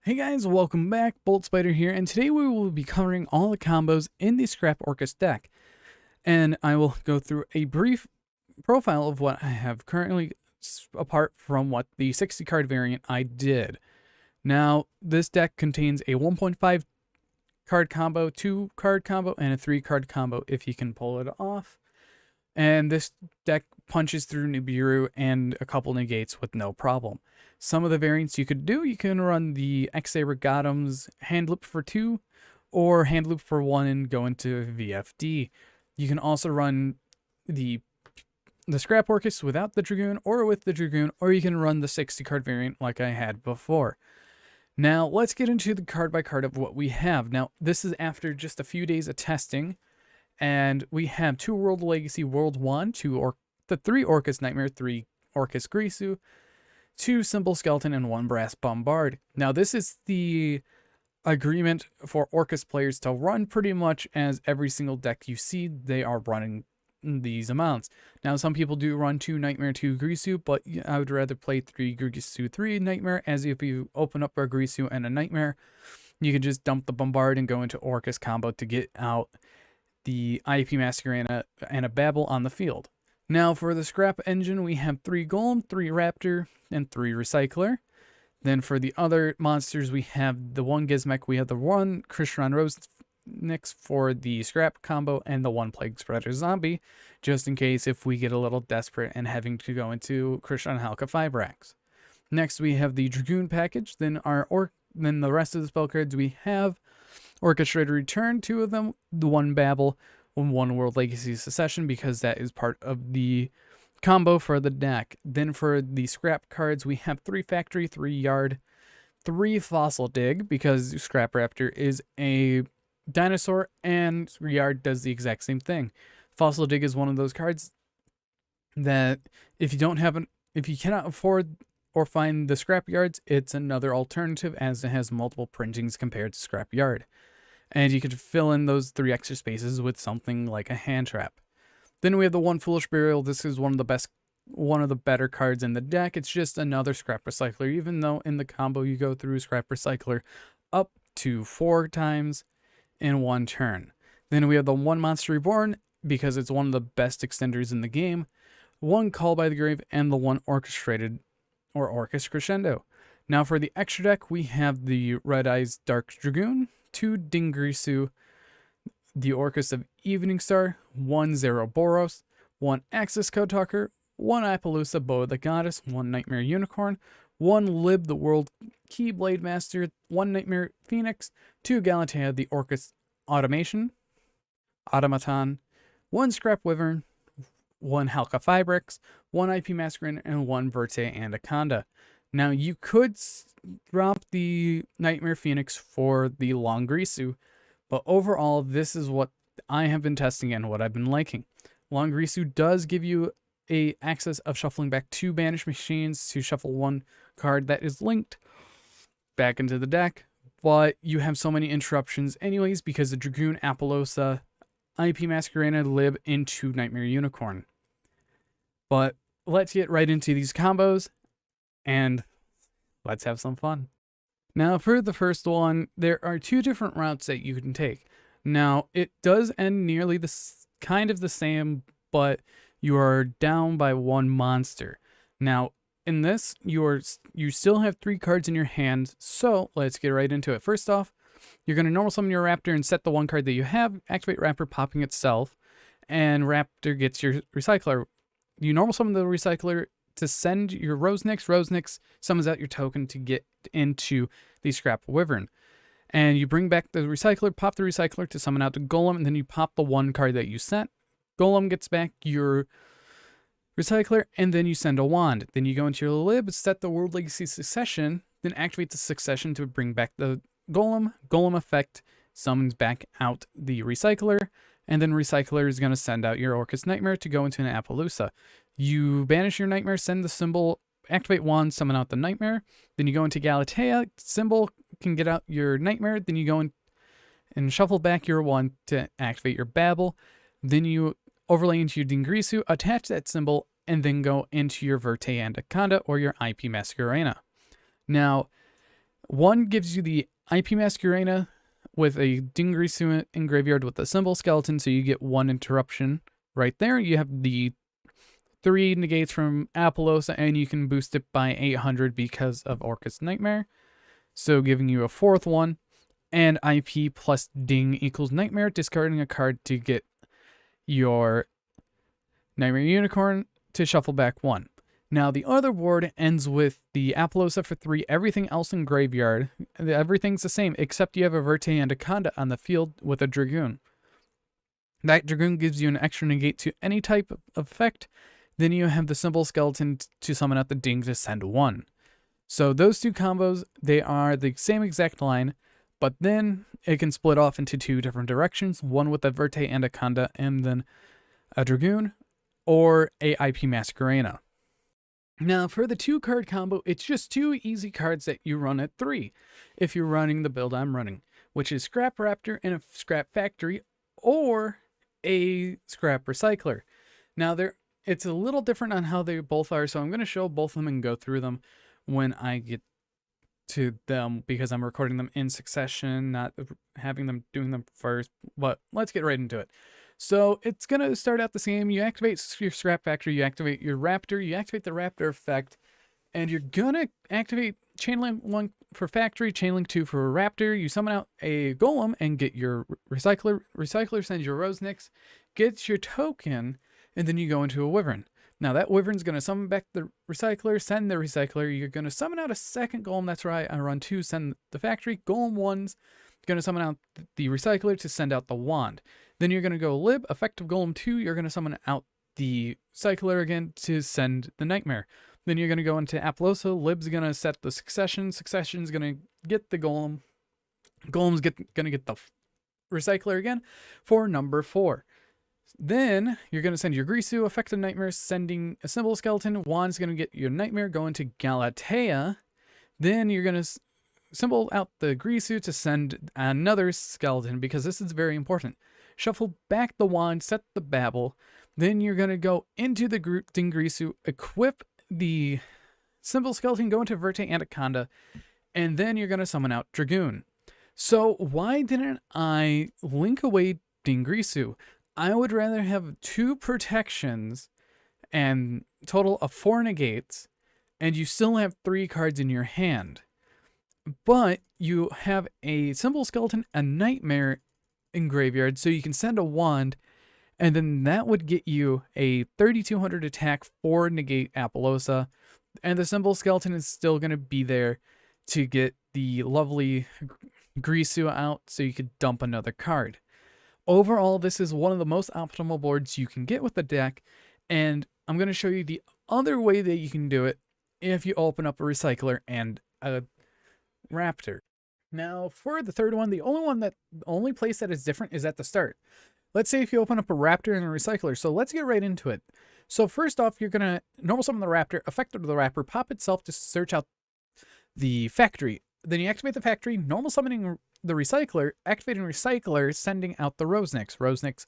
Hey guys, welcome back. Bolt Spider here, and today we will be covering all the combos in the Scrap Orcust deck. And I will go through a brief profile of what I have currently, apart from what the 60 card variant I did. Now, this deck contains a 1.5 card combo, 2 card combo, and a 3 card combo if you can pull it off. And this deck punches through Nibiru and a couple negates with no problem. Some of the variants you could do, you can run the X-Saber Gotham's hand loop for 2, or hand loop for 1 and go into VFD. You can also run the Scrap Orcust without the Dragoon, or with the Dragoon, or you can run the 60 card variant like I had before. Now, let's get into the card by card of what we have. Now, this is after just a few days of testing, and we have 2 World Legacy World 1, 3 Orcust Nightmare, 3 Orcust Grisu, 2 Symbol Skeleton, and 1 Brass Bombard. Now, this is the agreement for Orcust players to run pretty much as every single deck you see, they are running these amounts. Now, some people do run 2 Nightmare, 2 Grisu, but I would rather play 3 Grisu, 3 Nightmare, as if you open up a Grisu and a Nightmare, you can just dump the Bombard and go into Orcust combo to get out the IP Masquerade and a Babel on the field. Now for the Scrap Engine, we have 3 Golem, 3 Raptor, and 3 Recycler. Then for the other monsters, we have the 1 Gizmek, we have the 1 Krishran Rosenix for the Scrap combo, and the 1 Plague Spreader Zombie, just in case if we get a little desperate and having to go into Krishran Halka Fibrax. Next, we have the Dragoon package. Then then the rest of the spell cards we have Orchestrated Return, 2 of them, the 1 Babel, 1 World Legacy Secession, because that is part of the combo for the deck. Then for the Scrap cards, we have 3 Factory, 3 Yard, 3 Fossil Dig, because Scrap Raptor is a dinosaur, and Yard does the exact same thing. Fossil Dig is one of those cards that if you cannot afford or find the Scrap Yards, it's another alternative, as it has multiple printings compared to Scrap Yard. And you could fill in those 3 extra spaces with something like a hand trap. Then we have the 1 Foolish Burial. This is one of the better cards in the deck. It's just another Scrap Recycler, even though in the combo you go through Scrap Recycler up to 4 times in 1 turn. Then we have the 1 Monster Reborn, because it's one of the best extenders in the game, 1 Call by the Grave, and the 1 Orchestrated or Orcust Crescendo. Now for the extra deck, we have the Red Eyes Dark Dragoon, 2 Dingrisu, the Orcust of Evening Star, 1 Zerboros, 1 Axis Code Talker, 1 Appaloosa Boa the Goddess, 1 Nightmare Unicorn, 1 Lib the World Keyblade Master, 1 Nightmare Phoenix, 2 Galatea the Orcust Automaton, 1 Scrap Wyvern, 1 Halka Fibrax, 1 IP Masquerade, and 1 Verte Anaconda. Now, you could drop the Nightmare Phoenix for the Long Grisu, but overall, this is what I have been testing and what I've been liking. Long Grisu does give you a access of shuffling back 2 Banished Machines to shuffle 1 card that is linked back into the deck, but you have so many interruptions anyways because the Dragoon, Appaloosa, IP Masquerade, Lib into Nightmare Unicorn. But let's get right into these combos, and let's have some fun. Now, for the first one, there are 2 different routes that you can take. Now, it does end nearly kind of the same, but you are down by 1 monster. Now, in this, you still have 3 cards in your hand, so let's get right into it. First off, you're going to normal summon your Raptor and set the 1 card that you have, activate Raptor popping itself, and Raptor gets your Recycler. You normal summon the Recycler to send your Rosenix. Rosenix summons out your token to get into the Scrap Wyvern. And you bring back the Recycler, pop the Recycler to summon out the Golem, and then you pop the 1 card that you sent. Golem gets back your Recycler, and then you send a Wand. Then you go into your Lib, set the World Legacy Succession, then activate the Succession to bring back the Golem. Golem effect summons back out the Recycler, and then Recycler is going to send out your Orcust Nightmare to go into an Appaloosa. You banish your Nightmare, send the symbol, activate Wand, summon out the Nightmare. Then you go into Galatea, symbol can get out your Nightmare. Then you go in and shuffle back your Wand to activate your Babel. Then you overlay into your Dingrisu, attach that symbol, and then go into your Verte Anaconda or your IP Masquerade. Now, One gives you the IP Masquerena with a Dingrisu in graveyard with a symbol skeleton, so you get 1 interruption right there. You have the 3 negates from Apollosa, and you can boost it by 800 because of Orcust Nightmare, so giving you a 4th one. And IP plus Ding equals Nightmare, discarding a card to get your Nightmare Unicorn to shuffle back 1. Now, the other board ends with the Apollosa for 3, everything else in graveyard. Everything's the same, except you have a Verte and a Conda on the field with a Dragoon. That Dragoon gives you an extra negate to any type of effect. Then you have the symbol skeleton to summon out the Ding to send 1. So those 2 combos, they are the same exact line, but then it can split off into 2 different directions, one with a Verte and a Conda, and then a Dragoon, or a IP Masquerena. Now, for the 2-card combo, it's just 2 easy cards that you run at 3, if you're running the build I'm running, which is Scrap Raptor and a Scrap Factory, or a Scrap Recycler. Now, it's a little different on how they both are, so I'm going to show both of them and go through them when I get to them, because I'm recording them in succession, not having them doing them first, but let's get right into it. So it's going to start out the same. You activate your Scrap Factory, you activate your Raptor, you activate the Raptor effect, and you're going to activate Chainlink 1 for Factory, Chainlink 2 for Raptor. You summon out a Golem and get your Recycler. Recycler sends your Rosenix, gets your token, and then you go into a Wyvern. Now that Wyvern's going to summon back the Recycler, send the Recycler. You're going to summon out a second Golem. That's right, I run 2, send the Factory. Golem 1's going to summon out the Recycler to send out the Wand. Then you're going to go Lib, effective Golem 2, you're going to summon out the Cycler again to send the Nightmare. Then you're going to go into Apollosa, Lib's going to set the Succession, Succession's going to get the Golem, Golem's going to get the Recycler again for number 4. Then you're going to send your Grisu, effective Nightmare, sending a symbol skeleton, Wand's going to get your Nightmare, go into Galatea. Then you're going to symbol out the Grisu to send another skeleton, because this is very important. Shuffle back the Wand, set the Babel. Then you're going to go into the Ding Grisu, equip the symbol skeleton, go into Verte Anaconda, and then you're going to summon out Dragoon. So why didn't I link away Ding Grisu? I would rather have 2 protections and total of 4 negates, and you still have 3 cards in your hand. But you have a symbol skeleton, a Nightmare in graveyard, so you can send a Wand, and then that would get you a 3200 attack for negate Apollosa, and the symbol skeleton is still going to be there to get the lovely Grisu out, so you could dump another card. Overall, this is one of the most optimal boards you can get with the deck, and I'm going to show you the other way that you can do it if you open up a Recycler and a Raptor. Now, for the third one, the only place that is different is at the start. Let's say if you open up a Raptor and a Recycler, so let's get right into it. So first off, you're going to normal summon the Raptor, effect of the Raptor, pop itself to search out the Factory. Then you activate the Factory, normal summoning the Recycler, activating Recycler, sending out the Rosenix. Rosenix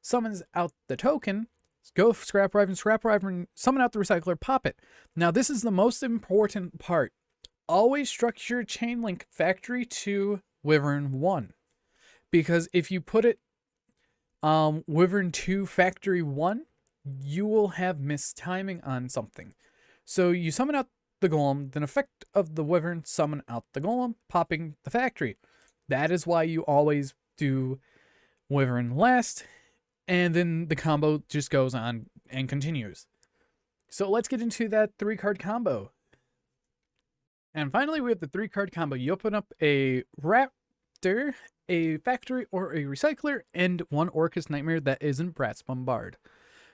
summons out the token, go Scrap Riven, summon out the Recycler, pop it. Now this is the most important part. Always structure Chainlink Factory to Wyvern 1. Because if you put it Wyvern 2 Factory 1, you will have mistiming on something. So you summon out the Golem, then effect of the Wyvern, summon out the Golem, popping the Factory. That is why you always do Wyvern last, and then the combo just goes on and continues. So let's get into that 3-card combo. And finally, we have the 3-card combo. You open up a Raptor, a Factory, or a Recycler, and 1 Orcust Nightmare that isn't Brat's Bombard.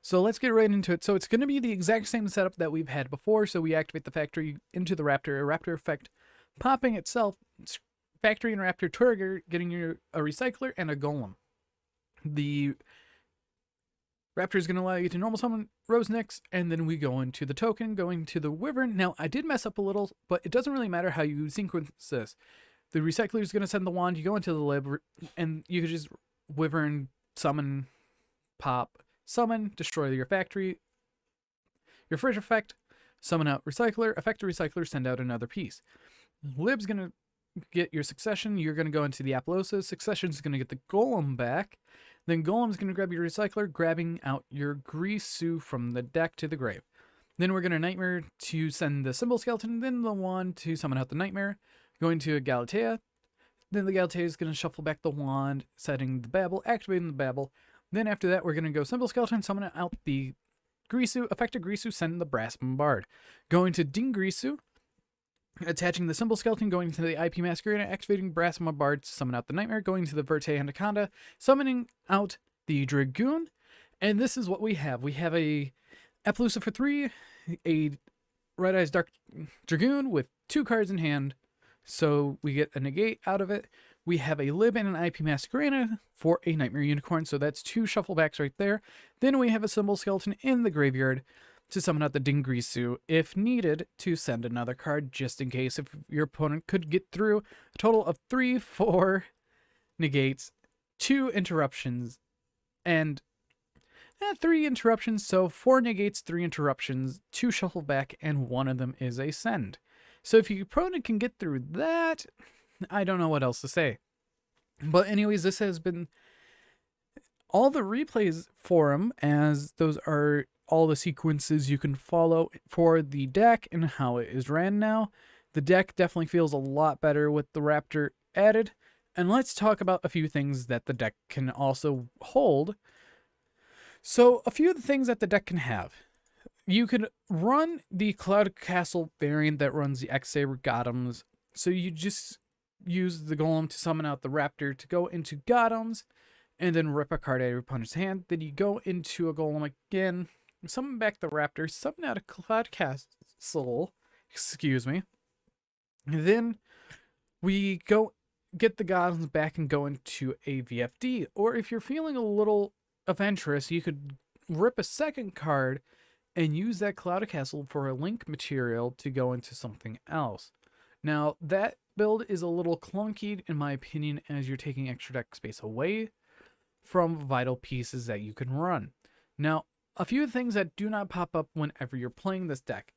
So let's get right into it. So it's going to be the exact same setup that we've had before. So we activate the Factory into the Raptor, a Raptor effect, popping itself, Factory and Raptor trigger, getting you a Recycler and a Golem. The Raptor is going to allow you to normal summon Rosenix, and then we go into the token, going to the Wyvern. Now, I did mess up a little, but it doesn't really matter how you sequence this. The Recycler is going to send the Wand, you go into the Lib, and you can just Wyvern, summon, pop, summon, destroy your Factory, your first effect, summon out Recycler, effect the Recycler, send out another piece. Lib's going to get your Succession. You're going to go into the Appaloosa. Succession's going to get the Golem back. Then Golem's going to grab your Recycler, grabbing out your Grisou from the deck to the grave. Then we're going to Nightmare to send the Symbol Skeleton, then the Wand to summon out the Nightmare, going to a Galatea. Then the Galatea is going to shuffle back the Wand, setting the Babel, activating the Babel. Then after that, we're going to go Symbol Skeleton, summon out the Grisou, effective Grisou, send the Brass Bombard. Going to Ding Grisou, attaching the Symbol Skeleton, going to the IP Masquerade, activating Brass Bombard to summon out the Nightmare, going to the Verte Anaconda, summoning out the Dragoon. And this is what we have. We have a Appaloosa for 3, a Red Eyes Dark Dragoon with 2 cards in hand, so we get a negate out of it. We have a Lib and an IP Masquerade for a Nightmare Unicorn, so that's 2 shufflebacks right there. Then we have a Symbol Skeleton in the graveyard to summon out the Ding Grisou, if needed, to send another card, just in case if your opponent could get through. A total of 3, 4 negates, 2 interruptions, and 3 interruptions, so 4 negates, 3 interruptions, 2 shuffle back, and 1 of them is a send. So if your opponent can get through that, I don't know what else to say. But anyways, this has been all the replays for him, as those are all the sequences you can follow for the deck and how it is ran now. The deck definitely feels a lot better with the Raptor added. And let's talk about a few things that the deck can also hold. So a few of the things that the deck can have. You could run the Cloud Castle variant that runs the X-Saber Gotems. So you just use the Golem to summon out the Raptor to go into Gotems and then rip a card out of your opponent's hand. Then you go into a Golem again, summon back the Raptor, summon out a Cloud Castle, excuse me. And then we go get the Gotems back and go into a VFD. Or if you're feeling a little adventurous, you could rip a second card and use that Cloud Castle for a link material to go into something else. Now, that build is a little clunky, in my opinion, as you're taking extra deck space away from vital pieces that you can run. Now, a few things that do not pop up whenever you're playing this deck.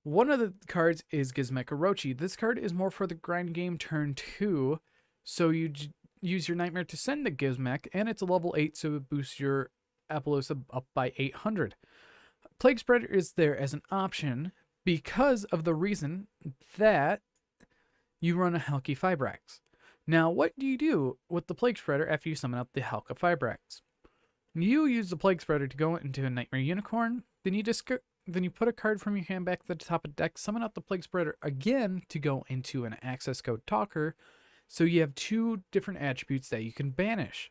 One of the cards is Gizmek Orochi. This card is more for the grind game turn 2, so you use your Nightmare to send the Gizmek, and it's a level 8, so it boosts your Appaloosa up by 800. Plague Spreader is there as an option because of the reason that you run a Halki Fibrax. Now, what do you do with the Plague Spreader after you summon out the Halki Fibrax? You use the Plague Spreader to go into a Nightmare Unicorn, then you put a card from your hand back to the top of the deck, summon out the Plague Spreader again to go into an Access Code Talker, so you have 2 different attributes that you can banish.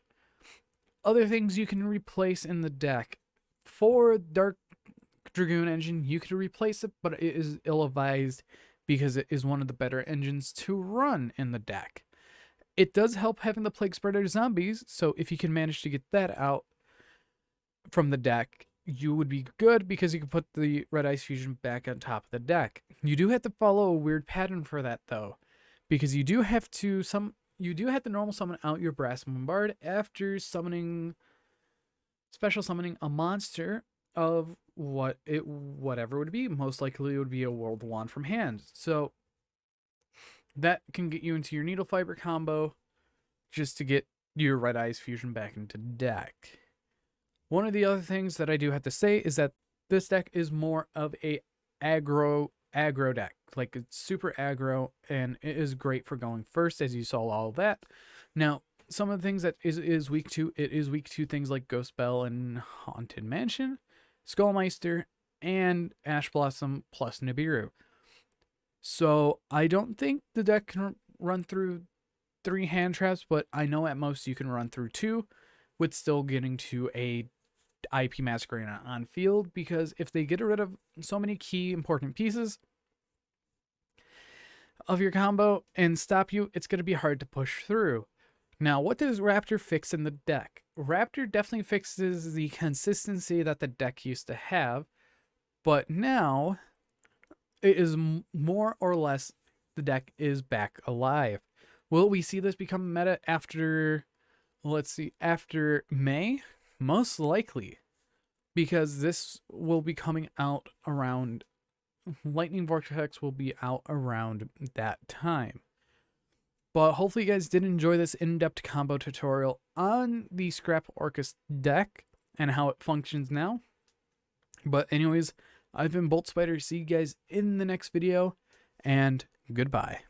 Other things you can replace in the deck. For Dark Dragoon engine, you could replace it, but it is ill-advised because it is one of the better engines to run in the deck. It does help having the Plague Spreader zombies, so if you can manage to get that out from the deck, you would be good because you can put the Red Ice Fusion back on top of the deck. You do have to follow a weird pattern for that, though, because you do have to normal summon out your Brass Bombard after special summoning a monster of whatever it would be. Most likely it would be a World Wand from hand. So that can get you into your Needle Fiber combo just to get your Red Eyes Fusion back into deck. One of the other things that I do have to say is that this deck is more of a aggro deck. Like, it's super aggro, and it is great for going first, as you saw all of that. Now, some of the things that is weak to, it is weak to things like Ghost Bell and Haunted Mansion, Skullmeister, and Ash Blossom plus Nibiru. So I don't think the deck can run through 3 hand traps, but I know at most you can run through 2 with still getting to a IP Masquerade on field, because if they get rid of so many key important pieces of your combo and stop you, it's going to be hard to push through. Now, what does Raptor fix in the deck? Raptor definitely fixes the consistency that the deck used to have, but now it is more or less the deck is back alive. Will we see this become meta after, after May? Most likely, because this will be coming out around Lightning Vortex will be out around that time. But hopefully you guys did enjoy this in-depth combo tutorial on the Scrap Orcust deck and how it functions now. But anyways, I've been Bolt Spider. See you guys in the next video, and goodbye.